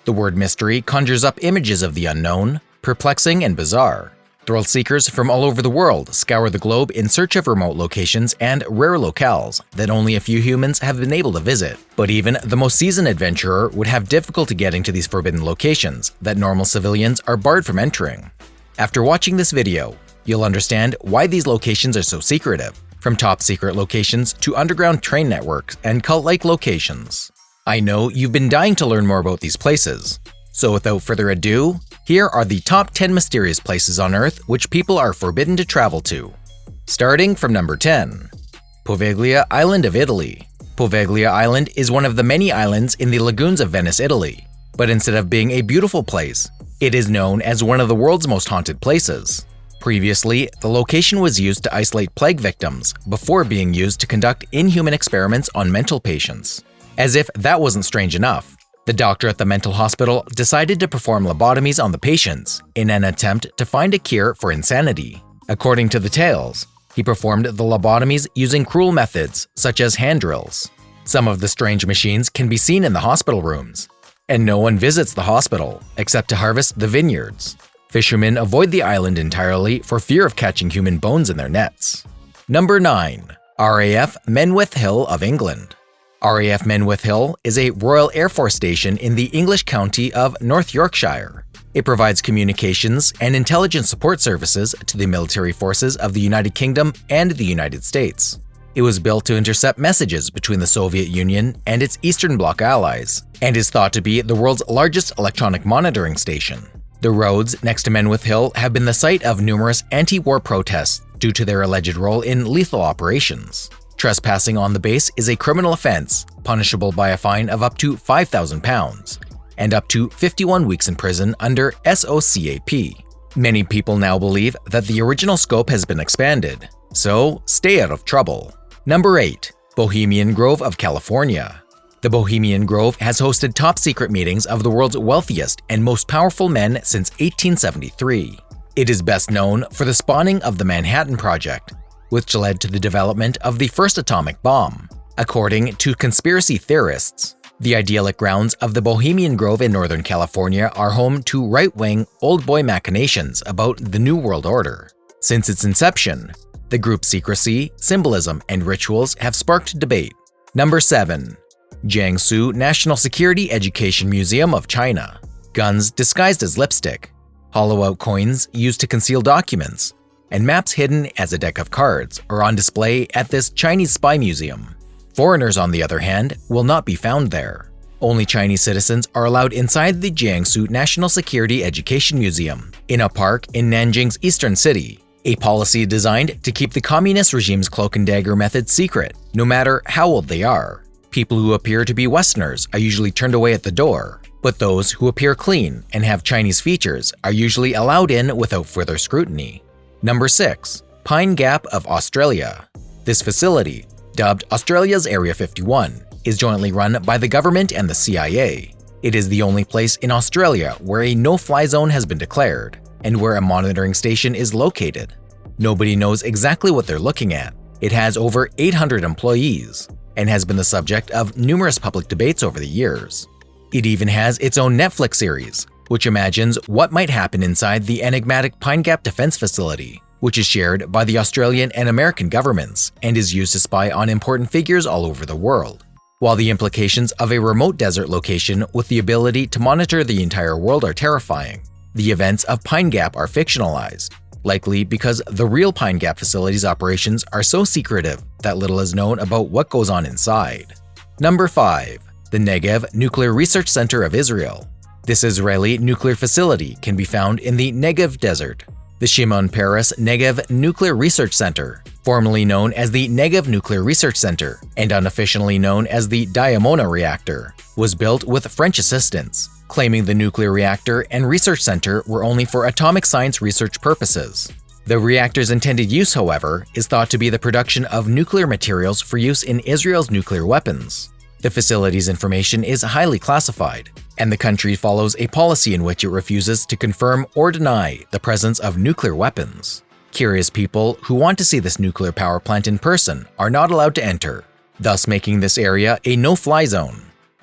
The word mystery conjures up images of the unknown, perplexing and bizarre. Thrill seekers from all over the world scour the globe in search of remote locations and rare locales that only a few humans have been able to visit. But even the most seasoned adventurer would have difficulty getting to these forbidden locations that normal civilians are barred from entering. After watching this video, you'll understand why these locations are so secretive, from top-secret locations to underground train networks and cult-like locations. I know you've been dying to learn more about these places, so without further ado, here are the top 10 mysterious places on Earth which people are forbidden to travel to. Starting from number 10. Poveglia Island of Italy. Poveglia Island is one of the many islands in the lagoons of Venice, Italy. But instead of being a beautiful place, it is known as one of the world's most haunted places. Previously, the location was used to isolate plague victims before being used to conduct inhuman experiments on mental patients. As if that wasn't strange enough, the doctor at the mental hospital decided to perform lobotomies on the patients in an attempt to find a cure for insanity. According to the tales, he performed the lobotomies using cruel methods such as hand drills. Some of the strange machines can be seen in the hospital rooms, and no one visits the hospital except to harvest the vineyards. Fishermen avoid the island entirely for fear of catching human bones in their nets. Number 9. RAF Menwith Hill of England. RAF Menwith Hill is a Royal Air Force station in the English county of North Yorkshire. It provides communications and intelligence support services to the military forces of the United Kingdom and the United States. It was built to intercept messages between the Soviet Union and its Eastern Bloc allies, and is thought to be the world's largest electronic monitoring station. The roads next to Menwith Hill have been the site of numerous anti-war protests due to their alleged role in lethal operations. Trespassing on the base is a criminal offense, punishable by a fine of up to £5,000 and up to 51 weeks in prison under SOCAP. Many people now believe that the original scope has been expanded, so stay out of trouble. Number 8. Bohemian Grove of California. The Bohemian Grove has hosted top-secret meetings of the world's wealthiest and most powerful men since 1873. It is best known for the spawning of the Manhattan Project, which led to the development of the first atomic bomb. According to conspiracy theorists, the idyllic grounds of the Bohemian Grove in Northern California are home to right-wing, old-boy machinations about the New World Order. Since its inception, the group's secrecy, symbolism, and rituals have sparked debate. Number 7. Jiangsu National Security Education Museum of China. Guns disguised as lipstick, hollow-out coins used to conceal documents, and maps hidden as a deck of cards are on display at this Chinese spy museum. Foreigners, on the other hand, will not be found there. Only Chinese citizens are allowed inside the Jiangsu National Security Education Museum, in a park in Nanjing's eastern city, a policy designed to keep the communist regime's cloak and dagger method secret, no matter how old they are. People who appear to be Westerners are usually turned away at the door, but those who appear clean and have Chinese features are usually allowed in without further scrutiny. Number 6. Pine Gap of Australia. This facility, dubbed Australia's Area 51, is jointly run by the government and the CIA. It is the only place in Australia where a no-fly zone has been declared, and where a monitoring station is located. Nobody knows exactly what they're looking at. It has over 800 employees, and has been the subject of numerous public debates over the years. It even has its own Netflix series, which imagines what might happen inside the enigmatic Pine Gap Defense Facility, which is shared by the Australian and American governments and is used to spy on important figures all over the world. While the implications of a remote desert location with the ability to monitor the entire world are terrifying, the events of Pine Gap are fictionalized, likely because the real Pine Gap facility's operations are so secretive that little is known about what goes on inside. Number 5. The Negev Nuclear Research Center of Israel. This Israeli nuclear facility can be found in the Negev Desert. The Shimon Peres Negev Nuclear Research Center, formerly known as the Negev Nuclear Research Center and unofficially known as the Diamona Reactor, was built with French assistance, claiming the nuclear reactor and research center were only for atomic science research purposes. The reactor's intended use, however, is thought to be the production of nuclear materials for use in Israel's nuclear weapons. The facility's information is highly classified, and the country follows a policy in which it refuses to confirm or deny the presence of nuclear weapons. Curious people who want to see this nuclear power plant in person are not allowed to enter, thus making this area a no-fly zone.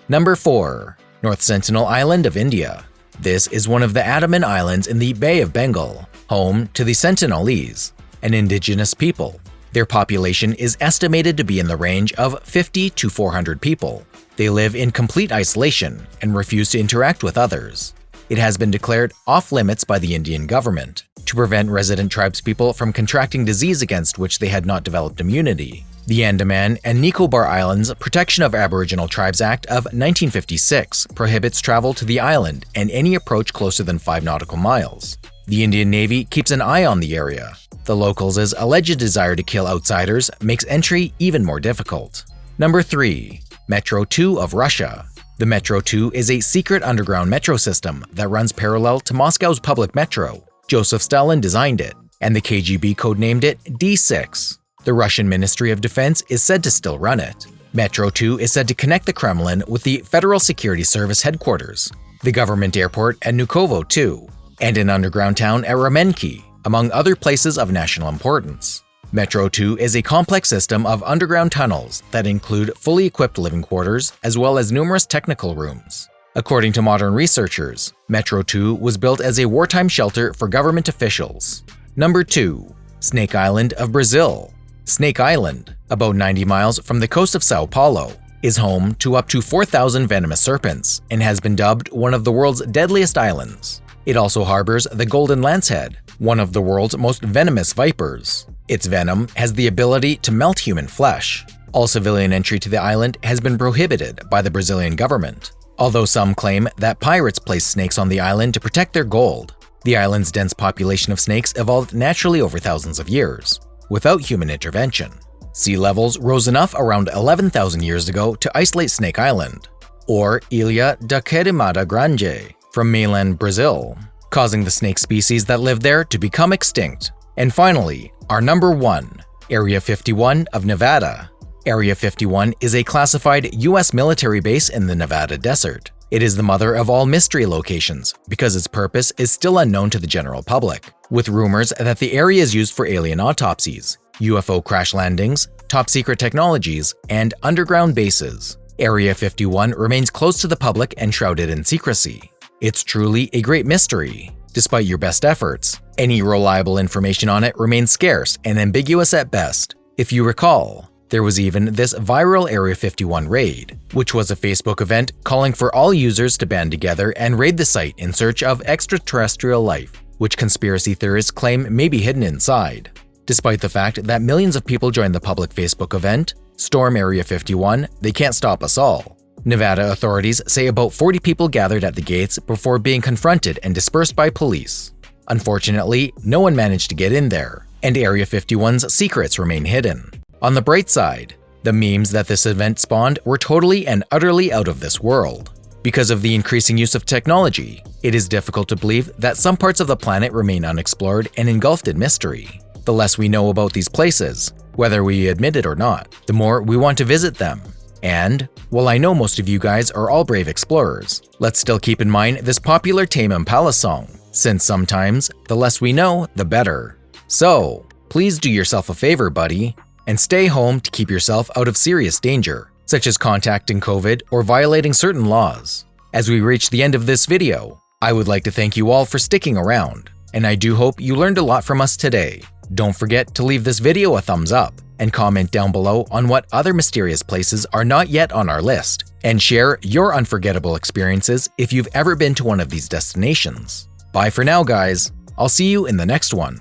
Number 4. North Sentinel Island of India. This is one of the Andaman Islands in the Bay of Bengal, home to the Sentinelese, an indigenous people. Their population is estimated to be in the range of 50 to 400 people. They live in complete isolation and refuse to interact with others. It has been declared off-limits by the Indian government to prevent resident tribespeople from contracting disease against which they had not developed immunity. The Andaman and Nicobar Islands Protection of Aboriginal Tribes Act of 1956 prohibits travel to the island and any approach closer than 5 nautical miles. The Indian Navy keeps an eye on the area. The locals' alleged desire to kill outsiders makes entry even more difficult. Number 3. Metro 2 of Russia. The Metro 2 is a secret underground metro system that runs parallel to Moscow's public metro. Joseph Stalin designed it, and the KGB codenamed it D6. The Russian Ministry of Defense is said to still run it. Metro 2 is said to connect the Kremlin with the Federal Security Service headquarters, the government airport at Vnukovo too, and an underground town at Ramenki, among other places of national importance. Metro 2 is a complex system of underground tunnels that include fully equipped living quarters as well as numerous technical rooms. According to modern researchers, Metro 2 was built as a wartime shelter for government officials. Number 2. Snake Island of Brazil. Snake Island, about 90 miles from the coast of Sao Paulo, is home to up to 4,000 venomous serpents and has been dubbed one of the world's deadliest islands. It also harbors the golden lancehead, one of the world's most venomous vipers. Its venom has the ability to melt human flesh. All civilian entry to the island has been prohibited by the Brazilian government, although some claim that pirates placed snakes on the island to protect their gold. The island's dense population of snakes evolved naturally over thousands of years, without human intervention. Sea levels rose enough around 11,000 years ago to isolate Snake Island, or Ilha da Queimada Grande, from mainland Brazil, causing the snake species that lived there to become extinct. And finally, our number 1, Area 51 of Nevada. Area 51 is a classified US military base in the Nevada desert. It is the mother of all mystery locations because its purpose is still unknown to the general public, with rumors that the area is used for alien autopsies, UFO crash landings, top-secret technologies, and underground bases. Area 51 remains closed to the public and shrouded in secrecy. It's truly a great mystery. Despite your best efforts, any reliable information on it remains scarce and ambiguous at best. If you recall, there was even this viral Area 51 raid, which was a Facebook event calling for all users to band together and raid the site in search of extraterrestrial life, which conspiracy theorists claim may be hidden inside. Despite the fact that millions of people joined the public Facebook event, Storm Area 51, they can't stop us all. Nevada authorities say about 40 people gathered at the gates before being confronted and dispersed by police. Unfortunately, no one managed to get in there, and Area 51's secrets remain hidden. On the bright side, the memes that this event spawned were totally and utterly out of this world. Because of the increasing use of technology, it is difficult to believe that some parts of the planet remain unexplored and engulfed in mystery. The less we know about these places, whether we admit it or not, the more we want to visit them. And, while I know most of you guys are all brave explorers, let's still keep in mind this popular Tame Impala song, since sometimes the less we know, the better. So, please do yourself a favor, buddy, and stay home to keep yourself out of serious danger, such as contacting COVID or violating certain laws. As we reach the end of this video, I would like to thank you all for sticking around, and I do hope you learned a lot from us today. Don't forget to leave this video a thumbs up, and comment down below on what other mysterious places are not yet on our list, and share your unforgettable experiences if you've ever been to one of these destinations. Bye for now, guys. I'll see you in the next one.